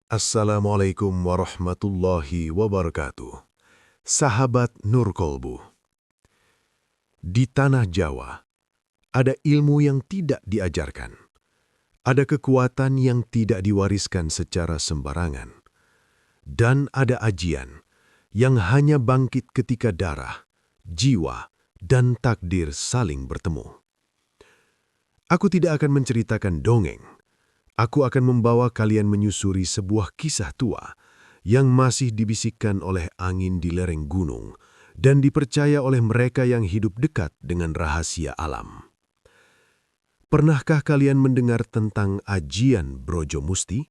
Assalamualaikum warahmatullahi wabarakatuh. Sahabat Nur Kolbu. Di tanah Jawa, ada ilmu yang tidak diajarkan. Ada kekuatan yang tidak diwariskan secara sembarangan. Dan ada ajian yang hanya bangkit ketika darah, jiwa, dan takdir saling bertemu. Aku tidak akan menceritakan dongeng. Aku akan membawa kalian menyusuri sebuah kisah tua yang masih dibisikkan oleh angin di lereng gunung dan dipercaya oleh mereka yang hidup dekat dengan rahasia alam. Pernahkah kalian mendengar tentang ajian Brojo Musti?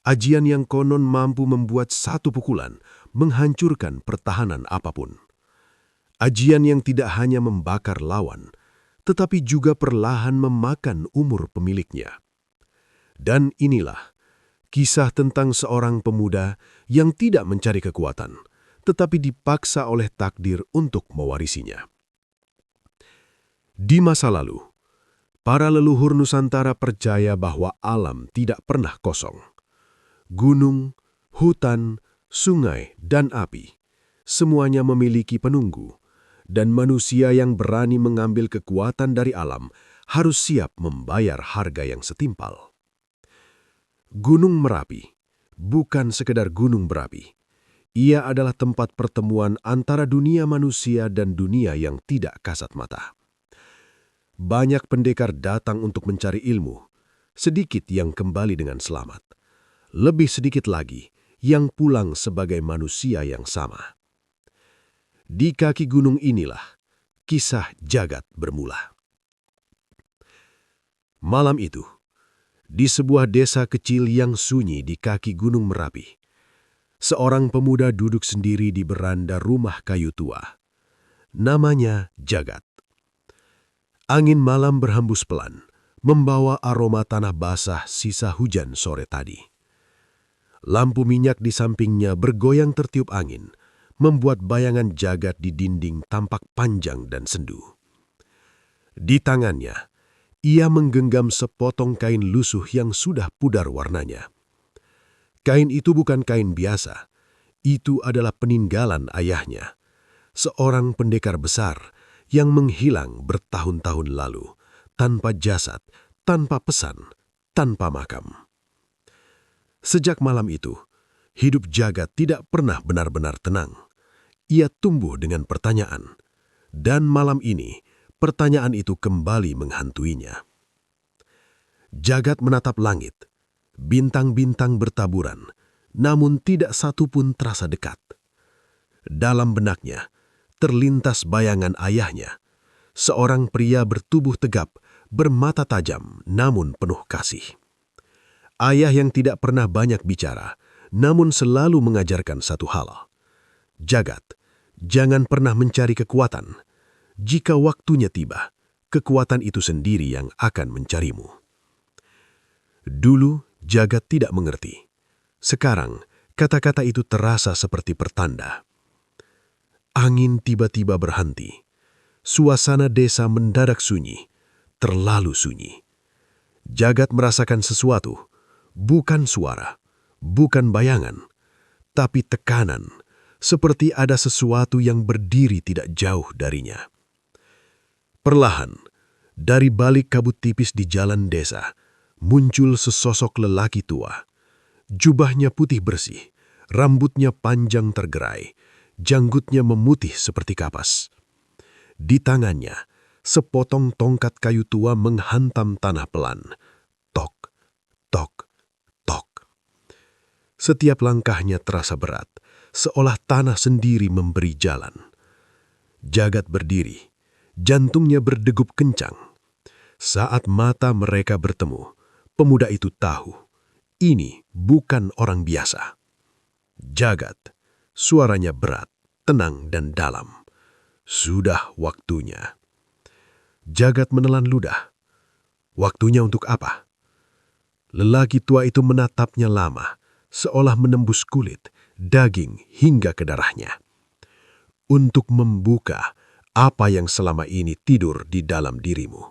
Ajian yang konon mampu membuat satu pukulan menghancurkan pertahanan apapun. Ajian yang tidak hanya membakar lawan, tetapi juga perlahan memakan umur pemiliknya. Dan inilah kisah tentang seorang pemuda yang tidak mencari kekuatan, tetapi dipaksa oleh takdir untuk mewarisinya. Di masa lalu, para leluhur Nusantara percaya bahwa alam tidak pernah kosong. Gunung, hutan, sungai, dan api, semuanya memiliki penunggu, dan manusia yang berani mengambil kekuatan dari alam harus siap membayar harga yang setimpal. Gunung Merapi bukan sekedar gunung berapi. Ia adalah tempat pertemuan antara dunia manusia dan dunia yang tidak kasat mata. Banyak pendekar datang untuk mencari ilmu, sedikit yang kembali dengan selamat. Lebih sedikit lagi yang pulang sebagai manusia yang sama. Di kaki gunung inilah kisah jagat bermula. Malam itu, di sebuah desa kecil yang sunyi di kaki Gunung Merapi, seorang pemuda duduk sendiri di beranda rumah kayu tua. Namanya Jagat. Angin malam berhembus pelan, membawa aroma tanah basah sisa hujan sore tadi. Lampu minyak di sampingnya bergoyang tertiup angin, membuat bayangan Jagat di dinding tampak panjang dan sendu. Di tangannya, ia menggenggam sepotong kain lusuh yang sudah pudar warnanya. Kain itu bukan kain biasa. Itu adalah peninggalan ayahnya, seorang pendekar besar yang menghilang bertahun-tahun lalu, tanpa jasad, tanpa pesan, tanpa makam. Sejak malam itu, hidup Jagat tidak pernah benar-benar tenang. Ia tumbuh dengan pertanyaan, dan malam ini, pertanyaan itu kembali menghantuinya. Jagat menatap langit. Bintang-bintang bertaburan, namun tidak satu pun terasa dekat. Dalam benaknya, terlintas bayangan ayahnya, seorang pria bertubuh tegap, bermata tajam, namun penuh kasih. Ayah yang tidak pernah banyak bicara, namun selalu mengajarkan satu hal. Jagat, jangan pernah mencari kekuatan. Jika waktunya tiba, kekuatan itu sendiri yang akan mencarimu. Dulu, Jagat tidak mengerti. Sekarang, kata-kata itu terasa seperti pertanda. Angin tiba-tiba berhenti. Suasana desa mendadak sunyi, terlalu sunyi. Jagat merasakan sesuatu, bukan suara, bukan bayangan, tapi tekanan, seperti ada sesuatu yang berdiri tidak jauh darinya. Perlahan, dari balik kabut tipis di jalan desa, muncul sesosok lelaki tua. Jubahnya putih bersih, rambutnya panjang tergerai, janggutnya memutih seperti kapas. Di tangannya, sepotong tongkat kayu tua menghantam tanah pelan. Tok, tok, tok. Setiap langkahnya terasa berat, seolah tanah sendiri memberi jalan. Jagat berdiri. Jantungnya berdegup kencang. Saat mata mereka bertemu, pemuda itu tahu, ini bukan orang biasa. Jagat, suaranya berat, tenang dan dalam. Sudah waktunya. Jagat menelan ludah. Waktunya untuk apa? Lelaki tua itu menatapnya lama, seolah menembus kulit, daging hingga ke darahnya. Untuk membuka apa yang selama ini tidur di dalam dirimu.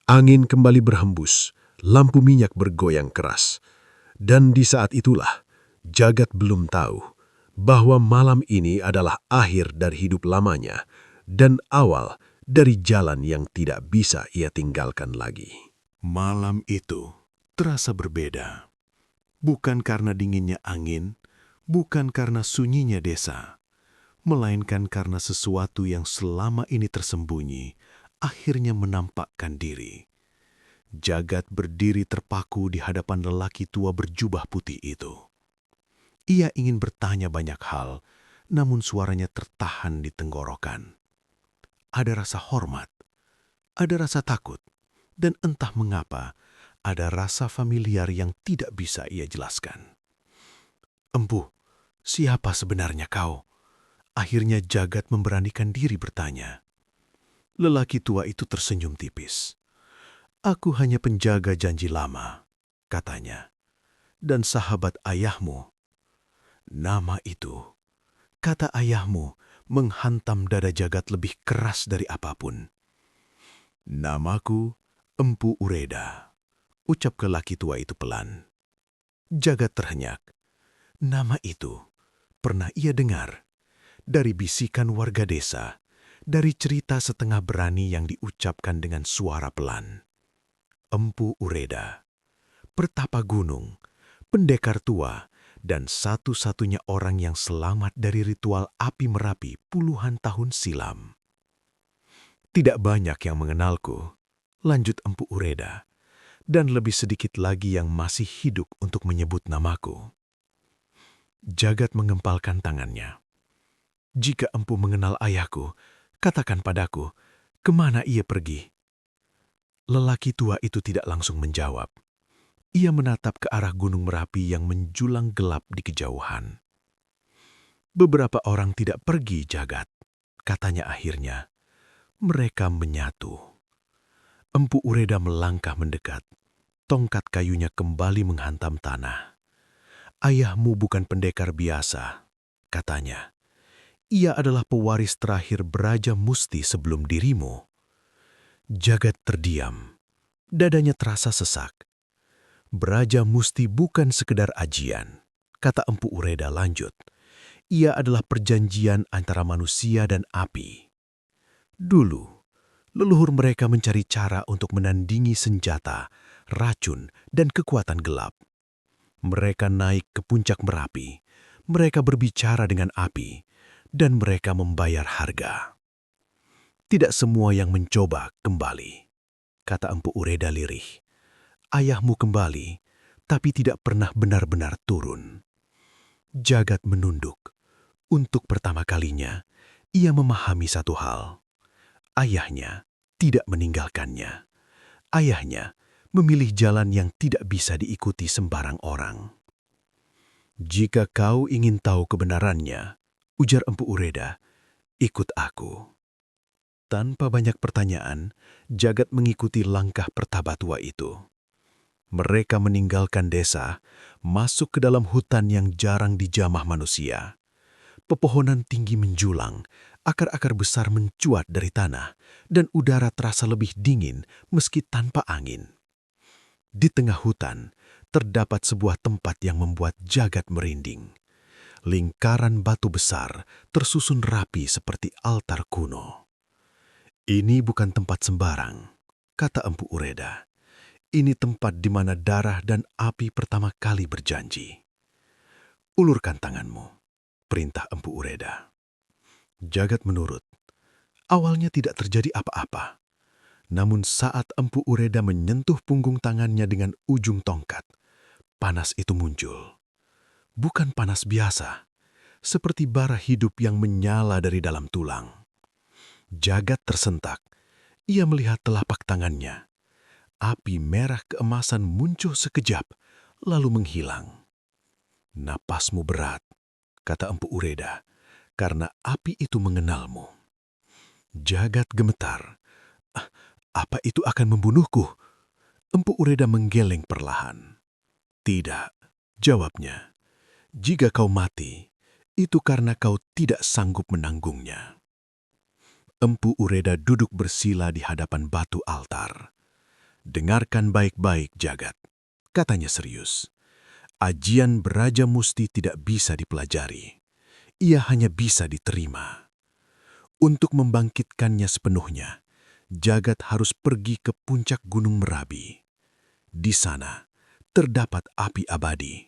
Angin kembali berhembus, lampu minyak bergoyang keras. Dan di saat itulah, jagat belum tahu bahwa malam ini adalah akhir dari hidup lamanya dan awal dari jalan yang tidak bisa ia tinggalkan lagi. Malam itu terasa berbeda. Bukan karena dinginnya angin, bukan karena sunyinya desa, melainkan karena sesuatu yang selama ini tersembunyi akhirnya menampakkan diri. Jagat berdiri terpaku di hadapan lelaki tua berjubah putih itu. Ia ingin bertanya banyak hal, namun suaranya tertahan di tenggorokan. Ada rasa hormat, ada rasa takut, dan entah mengapa ada rasa familiar yang tidak bisa ia jelaskan. "Empu, siapa sebenarnya kau?" Akhirnya Jagat memberanikan diri bertanya. Lelaki tua itu tersenyum tipis. "Aku hanya penjaga janji lama," katanya, "dan sahabat ayahmu." Nama itu, kata ayahmu, menghantam dada Jagat lebih keras dari apapun. "Namaku Empu Ureda," ucap lelaki tua itu pelan. Jagat terhenyak. Nama itu pernah ia dengar dari bisikan warga desa, dari cerita setengah berani yang diucapkan dengan suara pelan. Empu Ureda, pertapa gunung, pendekar tua, dan satu-satunya orang yang selamat dari ritual api Merapi puluhan tahun silam. "Tidak banyak yang mengenalku," lanjut Empu Ureda, "dan lebih sedikit lagi yang masih hidup untuk menyebut namaku." Jagat mengempalkan tangannya. "Jika empu mengenal ayahku, katakan padaku, kemana ia pergi?" Lelaki tua itu tidak langsung menjawab. Ia menatap ke arah Gunung Merapi yang menjulang gelap di kejauhan. "Beberapa orang tidak pergi, Jagat," katanya akhirnya. "Mereka menyatu." Empu Ureda melangkah mendekat. Tongkat kayunya kembali menghantam tanah. "Ayahmu bukan pendekar biasa," katanya. "Ia adalah pewaris terakhir Braja Musti sebelum dirimu." Jagat terdiam. Dadanya terasa sesak. "Braja Musti bukan sekedar ajian," kata Empu Ureda lanjut. "Ia adalah perjanjian antara manusia dan api. Dulu, leluhur mereka mencari cara untuk menandingi senjata, racun, dan kekuatan gelap. Mereka naik ke puncak Merapi, mereka berbicara dengan api, dan mereka membayar harga. Tidak semua yang mencoba kembali," kata Empu Ureda lirih. "Ayahmu kembali, tapi tidak pernah benar-benar turun." Jagat menunduk. Untuk pertama kalinya, ia memahami satu hal. Ayahnya tidak meninggalkannya. Ayahnya memilih jalan yang tidak bisa diikuti sembarang orang. "Jika kau ingin tahu kebenarannya," ujar Empu Ureda, "ikut aku." Tanpa banyak pertanyaan, Jagat mengikuti langkah pertapa tua itu. Mereka meninggalkan desa, masuk ke dalam hutan yang jarang dijamah manusia. Pepohonan tinggi menjulang, akar-akar besar mencuat dari tanah, dan udara terasa lebih dingin meski tanpa angin. Di tengah hutan, terdapat sebuah tempat yang membuat Jagat merinding. Lingkaran batu besar tersusun rapi seperti altar kuno. "Ini bukan tempat sembarang," kata Empu Ureda. "Ini tempat di mana darah dan api pertama kali berjanji." "Ulurkan tanganmu," perintah Empu Ureda. Jagat menurut. Awalnya tidak terjadi apa-apa. Namun saat Empu Ureda menyentuh punggung tangannya dengan ujung tongkat, panas itu muncul. Bukan panas biasa, seperti bara hidup yang menyala dari dalam tulang. Jagat tersentak. Ia melihat telapak tangannya. Api merah keemasan muncul sekejap, lalu menghilang. "Napasmu berat," kata Empu Ureda, "karena api itu mengenalmu." Jagat gemetar. "Ah, apa itu akan membunuhku?" Empu Ureda menggeleng perlahan. "Tidak," jawabnya. "Jika kau mati, itu karena kau tidak sanggup menanggungnya." Empu Ureda duduk bersila di hadapan batu altar. "Dengarkan baik-baik, Jagat," katanya serius. Ajian Beraja Musti tidak bisa dipelajari. Ia hanya bisa diterima. Untuk membangkitkannya sepenuhnya, jagat harus pergi ke puncak Gunung Merapi. Di sana terdapat api abadi.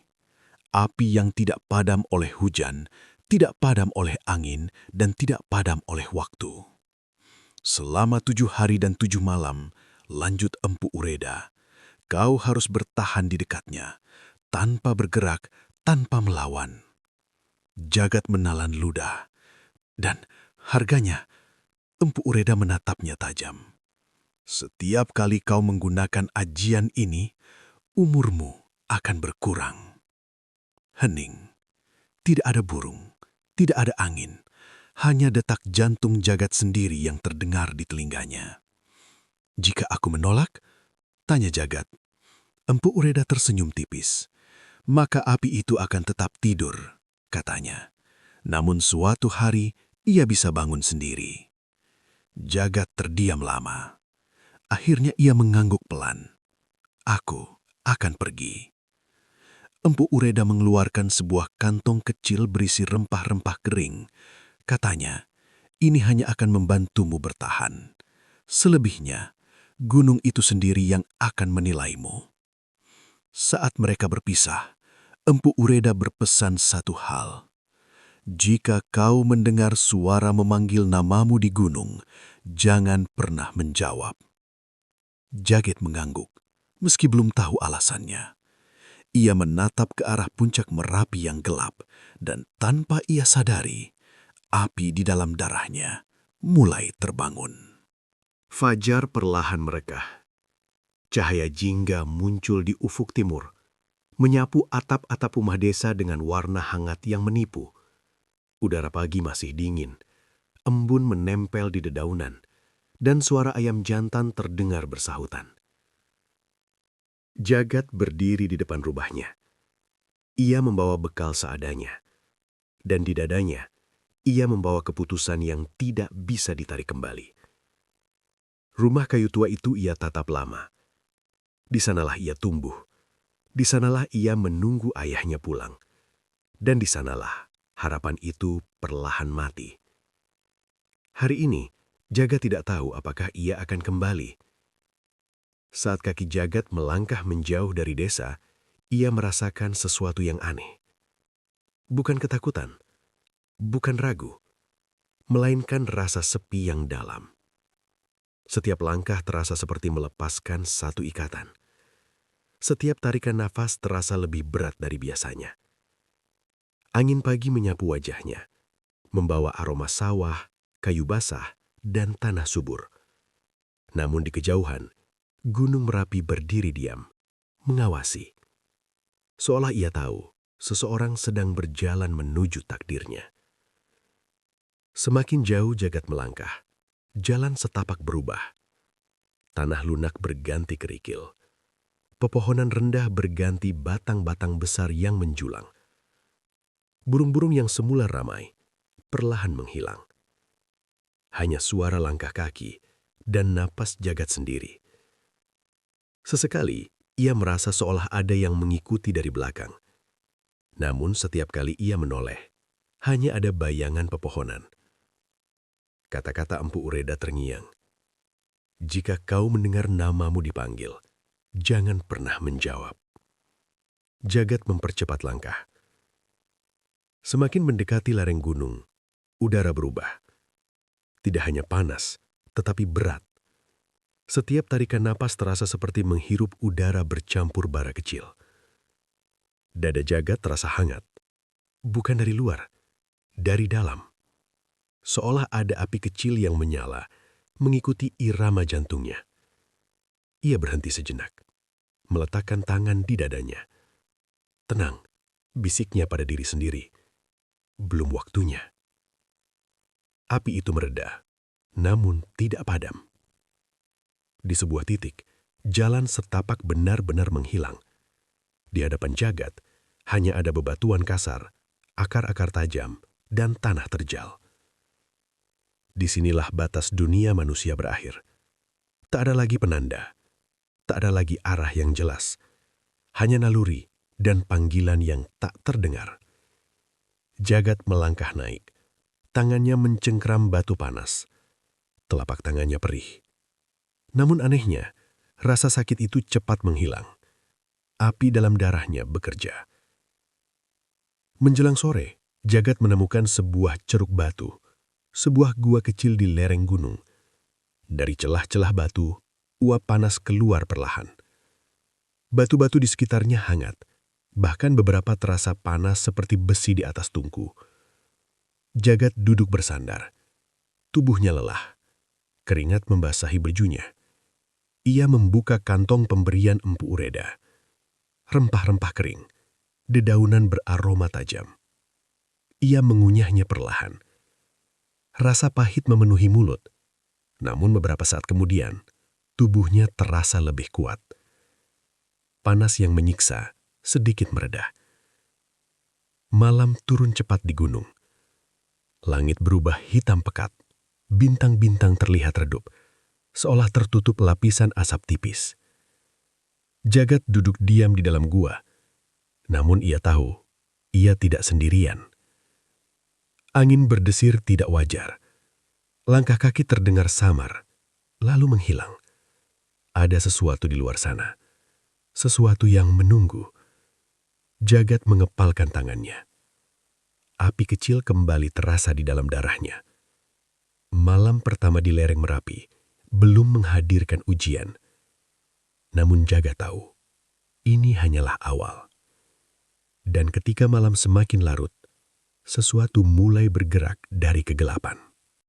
Api yang tidak padam oleh hujan, tidak padam oleh angin, dan tidak padam oleh waktu. Selama 7 hari dan 7 malam, lanjut Empu Ureda, kau harus bertahan di dekatnya, tanpa bergerak, tanpa melawan. Jagat menalan ludah, dan harganya, Empu Ureda menatapnya tajam. Setiap kali kau menggunakan ajian ini, umurmu akan berkurang. Hening, tidak ada burung, tidak ada angin, hanya detak jantung jagat sendiri yang terdengar di telinganya. Jika aku menolak, tanya jagat. Empu Ureda tersenyum tipis. Maka api itu akan tetap tidur, katanya. Namun suatu hari ia bisa bangun sendiri. Jagat terdiam lama. Akhirnya ia mengangguk pelan. Aku akan pergi. Empu Ureda mengeluarkan sebuah kantong kecil berisi rempah-rempah kering. Katanya, ini hanya akan membantumu bertahan. Selebihnya, gunung itu sendiri yang akan menilaimu. Saat mereka berpisah, Empu Ureda berpesan satu hal. Jika kau mendengar suara memanggil namamu di gunung, jangan pernah menjawab. Jagat mengangguk, meski belum tahu alasannya. Ia menatap ke arah puncak Merapi yang gelap, dan tanpa ia sadari, api di dalam darahnya mulai terbangun. Fajar perlahan merekah. Cahaya jingga muncul di ufuk timur, menyapu atap-atap rumah desa dengan warna hangat yang menipu. Udara pagi masih dingin, embun menempel di dedaunan, dan suara ayam jantan terdengar bersahutan. Jagat berdiri di depan rumahnya. Ia membawa bekal seadanya, dan di dadanya ia membawa keputusan yang tidak bisa ditarik kembali. Rumah kayu tua itu ia tatap lama. Di sanalah ia tumbuh. Di sanalah ia menunggu ayahnya pulang. Dan di sanalah harapan itu perlahan mati. Hari ini, Jagat tidak tahu apakah ia akan kembali. Saat kaki Jagat melangkah menjauh dari desa, ia merasakan sesuatu yang aneh. Bukan ketakutan, bukan ragu, melainkan rasa sepi yang dalam. Setiap langkah terasa seperti melepaskan satu ikatan. Setiap tarikan nafas terasa lebih berat dari biasanya. Angin pagi menyapu wajahnya, membawa aroma sawah, kayu basah, dan tanah subur. Namun di kejauhan, Gunung Merapi berdiri diam, mengawasi. Seolah ia tahu seseorang sedang berjalan menuju takdirnya. Semakin jauh Jagat melangkah, jalan setapak berubah. Tanah lunak berganti kerikil. Pepohonan rendah berganti batang-batang besar yang menjulang. Burung-burung yang semula ramai, perlahan menghilang. Hanya suara langkah kaki dan napas Jagat sendiri. Sesekali, ia merasa seolah ada yang mengikuti dari belakang. Namun setiap kali ia menoleh, hanya ada bayangan pepohonan. Kata-kata Empu Ureda terngiang. Jika kau mendengar namamu dipanggil, jangan pernah menjawab. Jagat mempercepat langkah. Semakin mendekati lereng gunung, udara berubah. Tidak hanya panas, tetapi berat. Setiap tarikan napas terasa seperti menghirup udara bercampur bara kecil. Dada Jagat terasa hangat. Bukan dari luar, dari dalam. Seolah ada api kecil yang menyala, mengikuti irama jantungnya. Ia berhenti sejenak, meletakkan tangan di dadanya. Tenang, bisiknya pada diri sendiri. Belum waktunya. Api itu mereda, namun tidak padam. Di sebuah titik, jalan setapak benar-benar menghilang. Di hadapan Jagat, hanya ada bebatuan kasar, akar-akar tajam, dan tanah terjal. Disinilah batas dunia manusia berakhir. Tak ada lagi penanda, tak ada lagi arah yang jelas. Hanya naluri dan panggilan yang tak terdengar. Jagat melangkah naik. Tangannya mencengkram batu panas. Telapak tangannya perih. Namun anehnya, rasa sakit itu cepat menghilang. Api dalam darahnya bekerja. Menjelang sore, Jagat menemukan sebuah ceruk batu, sebuah gua kecil di lereng gunung. Dari celah-celah batu, uap panas keluar perlahan. Batu-batu di sekitarnya hangat, bahkan beberapa terasa panas seperti besi di atas tungku. Jagat duduk bersandar. Tubuhnya lelah. Keringat membasahi bajunya. Ia membuka kantong pemberian Empu Ureda. Rempah-rempah kering, dedaunan beraroma tajam. Ia mengunyahnya perlahan. Rasa pahit memenuhi mulut. Namun beberapa saat kemudian, tubuhnya terasa lebih kuat. Panas yang menyiksa sedikit mereda. Malam turun cepat di gunung. Langit berubah hitam pekat. Bintang-bintang terlihat redup, seolah tertutup lapisan asap tipis. Jagat duduk diam di dalam gua, namun ia tahu ia tidak sendirian. Angin berdesir tidak wajar. Langkah kaki terdengar samar, lalu menghilang. Ada sesuatu di luar sana, sesuatu yang menunggu. Jagat mengepalkan tangannya. Api kecil kembali terasa di dalam darahnya. Malam pertama di lereng Merapi belum menghadirkan ujian. Namun Jagat tahu, ini hanyalah awal. Dan ketika malam semakin larut, sesuatu mulai bergerak dari kegelapan.